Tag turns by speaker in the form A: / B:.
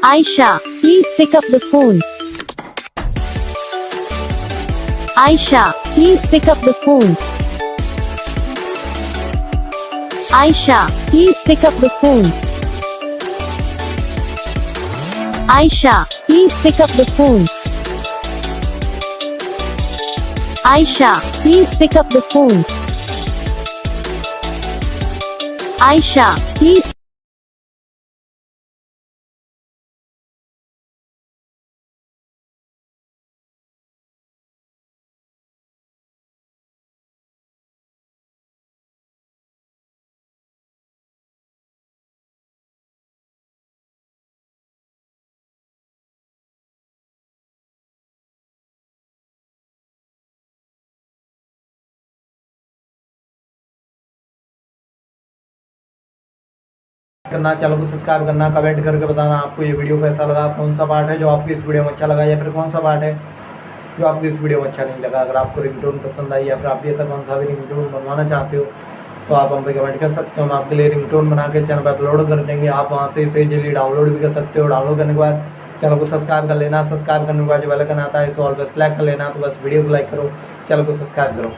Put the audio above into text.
A: Ayesha, please pick up the phone. Ayesha, please pick up the phone. Ayesha, please pick up the phone. Ayesha, please pick up the phone. Ayesha, please pick up the phone. Ayesha, please.
B: करना, channel को subscribe करना, comment करके बताना आपको ये video कैसा लगा, कौन सा पार्ट है जो आपको इस वीडियो में अच्छा लगा, या फिर कौन सा पार्ट है जो आपको इस वीडियो में अच्छा नहीं लगा। अगर आपको रिंगटोन पसंद आई या फिर आप भी ऐसा कौन सा भी रिंगटोन बनवाना चाहते हो तो आप हम पे कमेंट कर सकते हो। हम आपके लिए रिंगटोन बना के चैनल पर अपलोड कर देंगे। आप वहाँ से इसे इजीली डाउनलोड भी कर सकते हो। डाउनलोड करने के बाद चैनल को सब्सक्राइब कर लेना। सब्सक्राइब करने के बाद जो बेल आइकन आता है इसे ऑल पे सेलेक्ट कर लेना। तो बस वीडियो को लाइक करो, चैनल को सब्सक्राइब करो।